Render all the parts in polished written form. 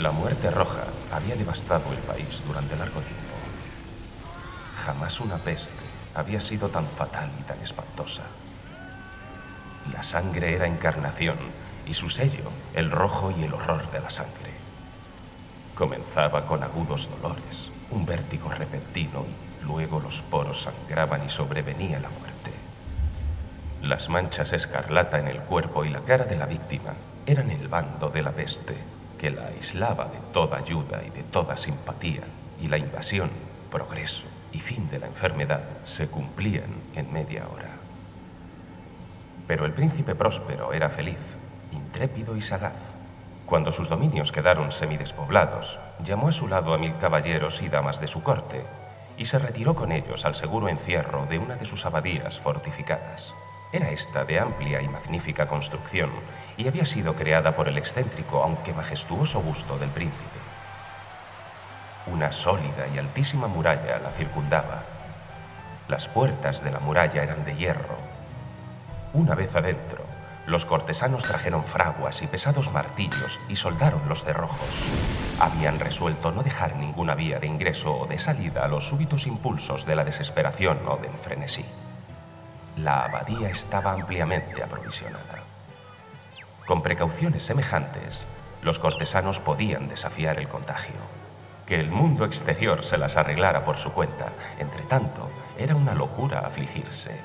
La muerte roja había devastado el país durante largo tiempo. Jamás una peste había sido tan fatal y tan espantosa. La sangre era encarnación y su sello, el rojo y el horror de la sangre. Comenzaba con agudos dolores, un vértigo repentino y luego los poros sangraban y sobrevenía la muerte. Las manchas escarlata en el cuerpo y la cara de la víctima eran el bando de la peste, que la aislaba de toda ayuda y de toda simpatía, y la invasión, progreso y fin de la enfermedad se cumplían en media hora. Pero el príncipe próspero era feliz, intrépido y sagaz. Cuando sus dominios quedaron semidespoblados, llamó a su lado a 1000 caballeros y damas de su corte, y se retiró con ellos al seguro encierro de una de sus abadías fortificadas. Era esta de amplia y magnífica construcción, y había sido creada por el excéntrico, aunque majestuoso gusto del príncipe. Una sólida y altísima muralla la circundaba. Las puertas de la muralla eran de hierro. Una vez adentro, los cortesanos trajeron fraguas y pesados martillos y soldaron los cerrojos. Habían resuelto no dejar ninguna vía de ingreso o de salida a los súbitos impulsos de la desesperación o del frenesí. La abadía estaba ampliamente aprovisionada. Con precauciones semejantes, los cortesanos podían desafiar el contagio. Que el mundo exterior se las arreglara por su cuenta, entre tanto, era una locura afligirse.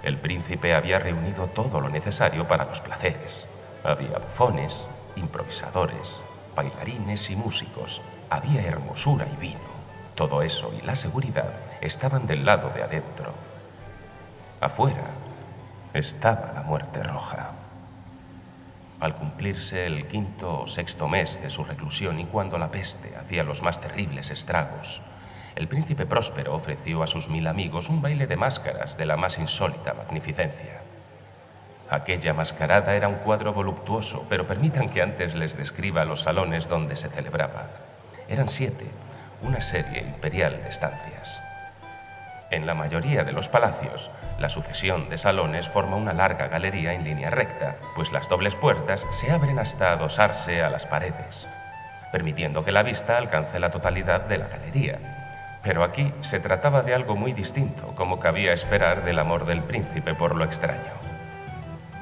El príncipe había reunido todo lo necesario para los placeres. Había bufones, improvisadores, bailarines y músicos. Había hermosura y vino. Todo eso y la seguridad estaban del lado de adentro. Afuera estaba la muerte roja. Al cumplirse el 5º o 6º mes de su reclusión y cuando la peste hacía los más terribles estragos, el príncipe próspero ofreció a sus 1000 amigos un baile de máscaras de la más insólita magnificencia. Aquella mascarada era un cuadro voluptuoso, pero permitan que antes les describa los salones donde se celebraba. Eran 7, una serie imperial de estancias. En la mayoría de los palacios, la sucesión de salones forma una larga galería en línea recta, pues las dobles puertas se abren hasta adosarse a las paredes, permitiendo que la vista alcance la totalidad de la galería. Pero aquí se trataba de algo muy distinto, como cabía esperar del amor del príncipe por lo extraño.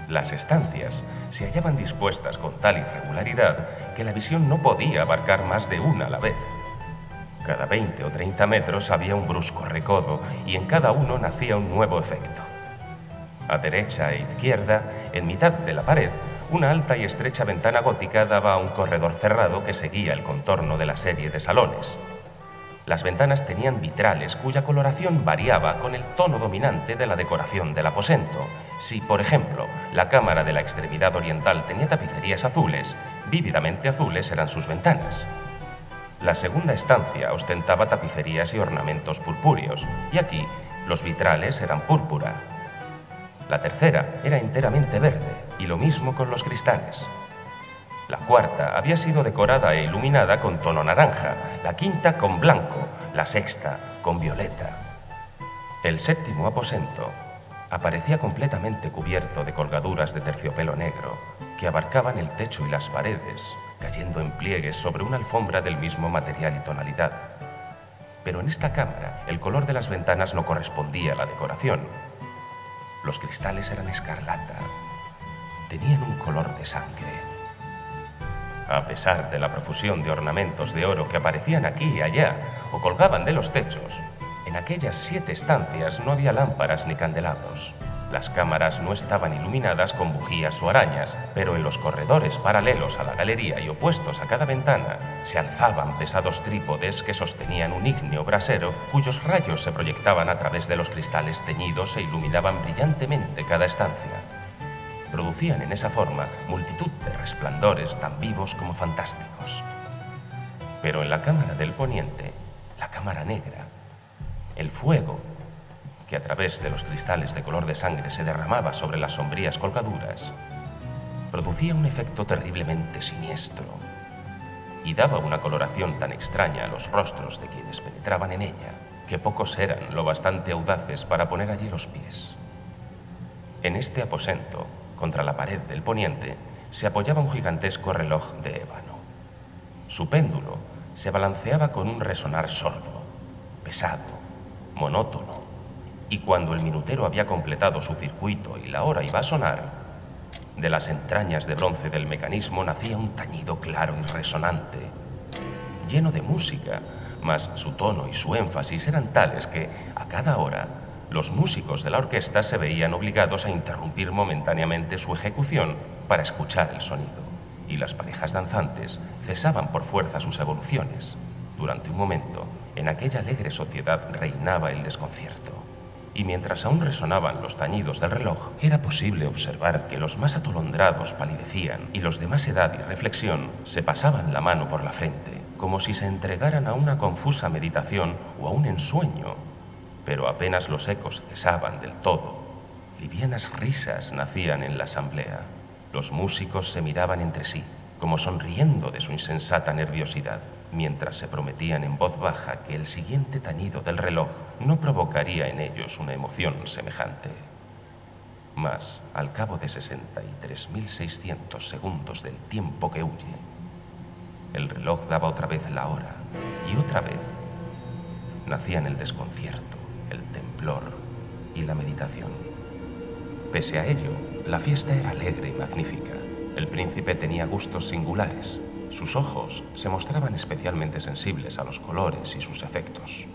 Las estancias se hallaban dispuestas con tal irregularidad que la visión no podía abarcar más de una a la vez. Cada 20 o 30 metros había un brusco recodo y en cada uno nacía un nuevo efecto. A derecha e izquierda, en mitad de la pared, una alta y estrecha ventana gótica daba a un corredor cerrado que seguía el contorno de la serie de salones. Las ventanas tenían vitrales cuya coloración variaba con el tono dominante de la decoración del aposento. Si, por ejemplo, la cámara de la extremidad oriental tenía tapicerías azules, vívidamente azules eran sus ventanas. La segunda estancia ostentaba tapicerías y ornamentos purpúreos, y aquí los vitrales eran púrpura. La tercera era enteramente verde, y lo mismo con los cristales. La cuarta había sido decorada e iluminada con tono naranja, la quinta con blanco, la sexta con violeta. El 7º aposento aparecía completamente cubierto de colgaduras de terciopelo negro que abarcaban el techo y las paredes, cayendo en pliegues sobre una alfombra del mismo material y tonalidad. Pero en esta cámara el color de las ventanas no correspondía a la decoración. Los cristales eran escarlata, tenían un color de sangre. A pesar de la profusión de ornamentos de oro que aparecían aquí y allá o colgaban de los techos, en aquellas 7 estancias no había lámparas ni candelabros. Las cámaras no estaban iluminadas con bujías o arañas, pero en los corredores paralelos a la galería y opuestos a cada ventana se alzaban pesados trípodes que sostenían un ígneo brasero cuyos rayos se proyectaban a través de los cristales teñidos e iluminaban brillantemente cada estancia. Producían en esa forma multitud de resplandores tan vivos como fantásticos. Pero en la cámara del poniente, la cámara negra, el fuego, que a través de los cristales de color de sangre se derramaba sobre las sombrías colgaduras, producía un efecto terriblemente siniestro y daba una coloración tan extraña a los rostros de quienes penetraban en ella que pocos eran lo bastante audaces para poner allí los pies. En este aposento, contra la pared del poniente, se apoyaba un gigantesco reloj de ébano. Su péndulo se balanceaba con un resonar sordo, pesado, monótono, y cuando el minutero había completado su circuito y la hora iba a sonar, de las entrañas de bronce del mecanismo nacía un tañido claro y resonante, lleno de música, mas su tono y su énfasis eran tales que, a cada hora, los músicos de la orquesta se veían obligados a interrumpir momentáneamente su ejecución para escuchar el sonido, y las parejas danzantes cesaban por fuerza sus evoluciones. Durante un momento, en aquella alegre sociedad reinaba el desconcierto, y mientras aún resonaban los tañidos del reloj, era posible observar que los más atolondrados palidecían y los de más edad y reflexión se pasaban la mano por la frente, como si se entregaran a una confusa meditación o a un ensueño. Pero apenas los ecos cesaban del todo, livianas risas nacían en la asamblea. Los músicos se miraban entre sí, como sonriendo de su insensata nerviosidad, mientras se prometían en voz baja que el siguiente tañido del reloj no provocaría en ellos una emoción semejante. Mas, al cabo de 63.600 segundos del tiempo que huye, el reloj daba otra vez la hora, y otra vez nacían el desconcierto, el temblor y la meditación. Pese a ello, la fiesta era alegre y magnífica. El príncipe tenía gustos singulares. Sus ojos se mostraban especialmente sensibles a los colores y sus efectos.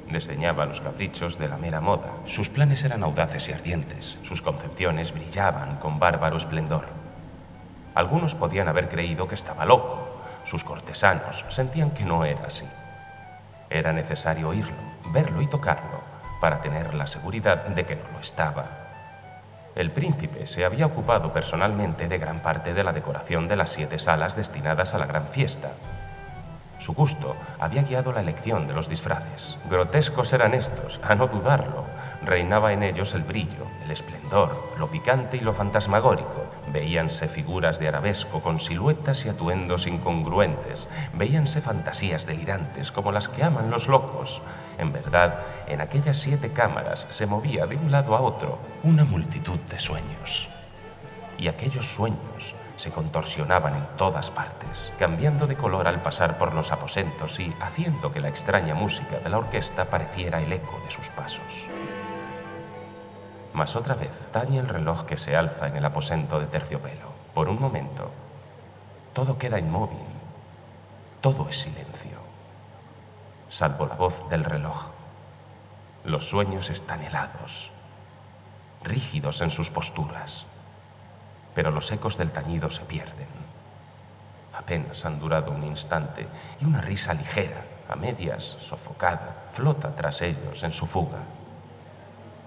Desdeñaba los caprichos de la mera moda. Sus planes eran audaces y ardientes. Sus concepciones brillaban con bárbaro esplendor. Algunos podían haber creído que estaba loco. Sus cortesanos sentían que no era así. Era necesario oírlo, verlo y tocarlo para tener la seguridad de que no lo estaba. El príncipe se había ocupado personalmente de gran parte de la decoración de las 7 salas destinadas a la gran fiesta. Su gusto había guiado la elección de los disfraces. Grotescos eran estos, a no dudarlo. Reinaba en ellos el brillo, el esplendor, lo picante y lo fantasmagórico. Veíanse figuras de arabesco con siluetas y atuendos incongruentes. Veíanse fantasías delirantes como las que aman los locos. En verdad, en aquellas 7 cámaras se movía de un lado a otro una multitud de sueños. Y aquellos sueños se contorsionaban en todas partes, cambiando de color al pasar por los aposentos y haciendo que la extraña música de la orquesta pareciera el eco de sus pasos. Mas otra vez tañe el reloj que se alza en el aposento de terciopelo. Por un momento, todo queda inmóvil, todo es silencio, salvo la voz del reloj. Los sueños están helados, rígidos en sus posturas, pero los ecos del tañido se pierden. Apenas han durado un instante y una risa ligera, a medias, sofocada, flota tras ellos en su fuga.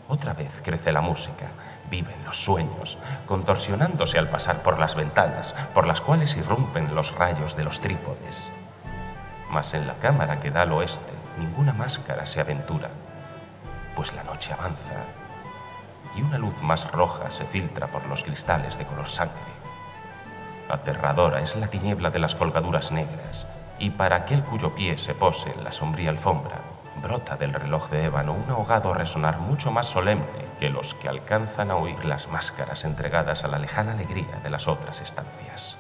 Otra vez crece la música, viven los sueños, contorsionándose al pasar por las ventanas, por las cuales irrumpen los rayos de los trípodes. Mas en la cámara que da al oeste, ninguna máscara se aventura, pues la noche avanza y una luz más roja se filtra por los cristales de color sangre. Aterradora es la tiniebla de las colgaduras negras, y para aquel cuyo pie se pose en la sombría alfombra, brota del reloj de ébano un ahogado resonar mucho más solemne que los que alcanzan a oír las máscaras entregadas a la lejana alegría de las otras estancias.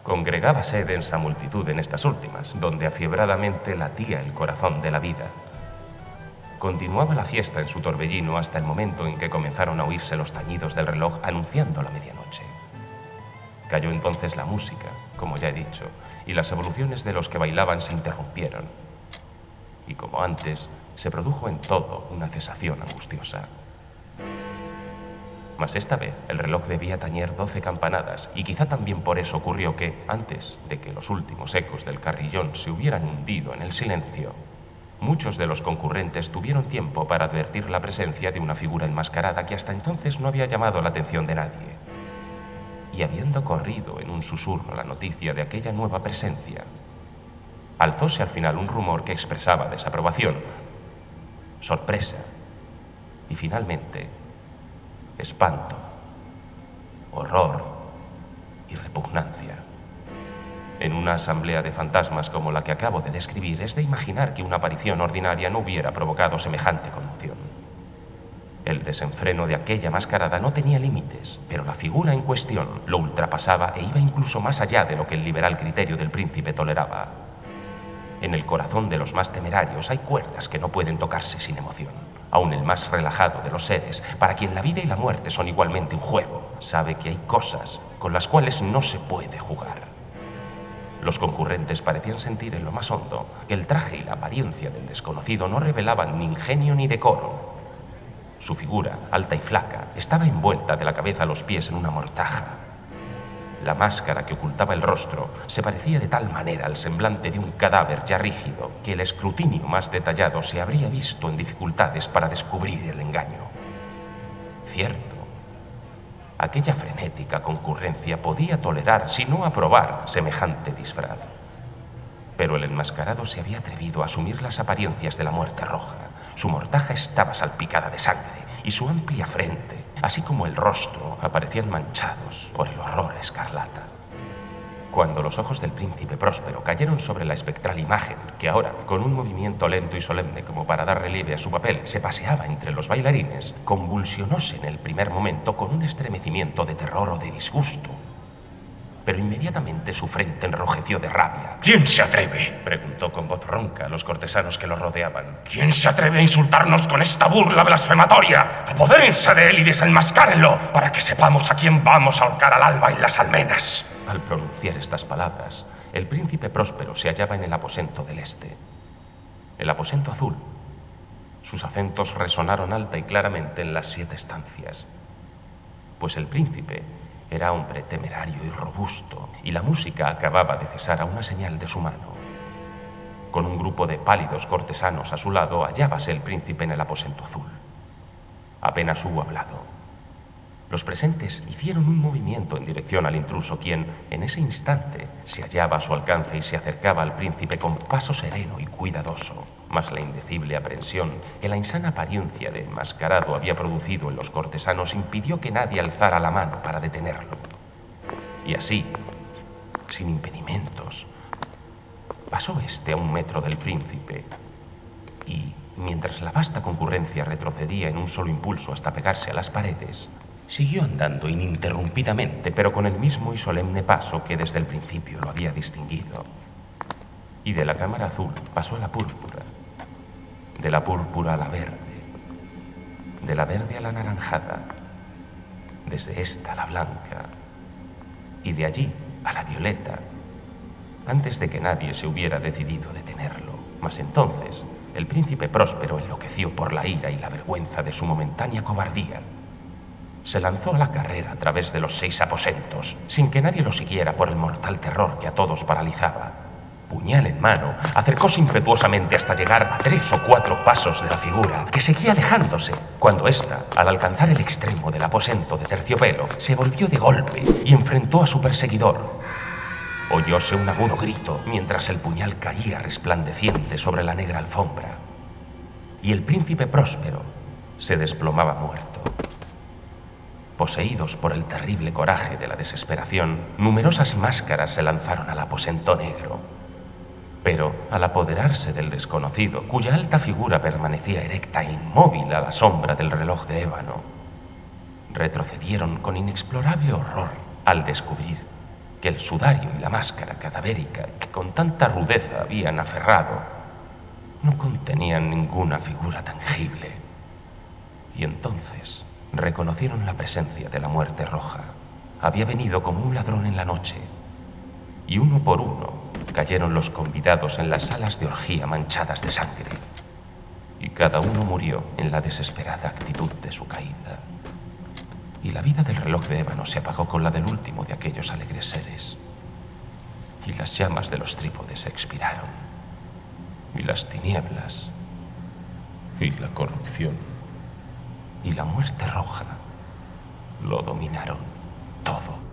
Congregábase densa multitud en estas últimas, donde afiebradamente latía el corazón de la vida. Continuaba la fiesta en su torbellino hasta el momento en que comenzaron a oírse los tañidos del reloj anunciando la medianoche. Cayó entonces la música, como ya he dicho, y las evoluciones de los que bailaban se interrumpieron. Y como antes, se produjo en todo una cesación angustiosa. Mas esta vez el reloj debía tañer 12 campanadas, y quizá también por eso ocurrió que, antes de que los últimos ecos del carrillón se hubieran hundido en el silencio, muchos de los concurrentes tuvieron tiempo para advertir la presencia de una figura enmascarada que hasta entonces no había llamado la atención de nadie. Y habiendo corrido en un susurro la noticia de aquella nueva presencia, alzóse al final un rumor que expresaba desaprobación, sorpresa y finalmente espanto, horror y repugnancia. En una asamblea de fantasmas como la que acabo de describir, es de imaginar que una aparición ordinaria no hubiera provocado semejante conmoción. El desenfreno de aquella mascarada no tenía límites, pero la figura en cuestión lo ultrapasaba e iba incluso más allá de lo que el liberal criterio del príncipe toleraba. En el corazón de los más temerarios hay cuerdas que no pueden tocarse sin emoción. Aún el más relajado de los seres, para quien la vida y la muerte son igualmente un juego, sabe que hay cosas con las cuales no se puede jugar. Los concurrentes parecían sentir en lo más hondo que el traje y la apariencia del desconocido no revelaban ni ingenio ni decoro. Su figura, alta y flaca, estaba envuelta de la cabeza a los pies en una mortaja. La máscara que ocultaba el rostro se parecía de tal manera al semblante de un cadáver ya rígido que el escrutinio más detallado se habría visto en dificultades para descubrir el engaño. Cierto, aquella frenética concurrencia podía tolerar, si no aprobar, semejante disfraz. Pero el enmascarado se había atrevido a asumir las apariencias de la muerte roja. Su mortaja estaba salpicada de sangre y su amplia frente, así como el rostro, aparecían manchados por el horror escarlata. Cuando los ojos del príncipe Próspero cayeron sobre la espectral imagen, que ahora, con un movimiento lento y solemne como para dar relieve a su papel, se paseaba entre los bailarines, convulsionóse en el primer momento con un estremecimiento de terror o de disgusto. Pero inmediatamente su frente enrojeció de rabia. ¿Quién se atreve?, preguntó con voz ronca a los cortesanos que lo rodeaban. ¿Quién se atreve a insultarnos con esta burla blasfematoria? Apodérense de él y desenmascárenlo para que sepamos a quién vamos a ahorcar al alba en las almenas. Al pronunciar estas palabras, el príncipe Próspero se hallaba en el aposento del este. El aposento azul. Sus acentos resonaron alta y claramente en las 7 estancias. Pues el príncipe era hombre temerario y robusto, y la música acababa de cesar a una señal de su mano. Con un grupo de pálidos cortesanos a su lado, hallábase el príncipe en el aposento azul. Apenas hubo hablado. Los presentes hicieron un movimiento en dirección al intruso, quien, en ese instante, se hallaba a su alcance y se acercaba al príncipe con paso sereno y cuidadoso. Mas la indecible aprensión que la insana apariencia de enmascarado había producido en los cortesanos impidió que nadie alzara la mano para detenerlo. Y así, sin impedimentos, pasó este a 1 metro del príncipe y, mientras la vasta concurrencia retrocedía en un solo impulso hasta pegarse a las paredes, siguió andando ininterrumpidamente, pero con el mismo y solemne paso que desde el principio lo había distinguido. Y de la cámara azul pasó a la púrpura, de la púrpura a la verde, de la verde a la anaranjada, desde esta a la blanca, y de allí a la violeta, antes de que nadie se hubiera decidido a detenerlo. Mas entonces el príncipe Próspero enloqueció por la ira y la vergüenza de su momentánea cobardía. Se lanzó a la carrera a través de los 6 aposentos, sin que nadie lo siguiera por el mortal terror que a todos paralizaba. Puñal en mano, acercóse impetuosamente hasta llegar a 3 o 4 pasos de la figura, que seguía alejándose, cuando ésta, al alcanzar el extremo del aposento de terciopelo, se volvió de golpe y enfrentó a su perseguidor. Oyóse un agudo grito mientras el puñal caía resplandeciente sobre la negra alfombra, y el príncipe Próspero se desplomaba muerto. Poseídos por el terrible coraje de la desesperación, numerosas máscaras se lanzaron al aposento negro. Pero, al apoderarse del desconocido, cuya alta figura permanecía erecta e inmóvil a la sombra del reloj de ébano, retrocedieron con inexplorable horror al descubrir que el sudario y la máscara cadavérica que con tanta rudeza habían aferrado no contenían ninguna figura tangible. Y entonces reconocieron la presencia de la muerte roja. Había venido como un ladrón en la noche, y uno por uno cayeron los convidados en las salas de orgía manchadas de sangre, y cada uno murió en la desesperada actitud de su caída. Y la vida del reloj de ébano se apagó con la del último de aquellos alegres seres, y las llamas de los trípodes se expiraron, y las tinieblas, y la corrupción, y la muerte roja lo dominaron todo.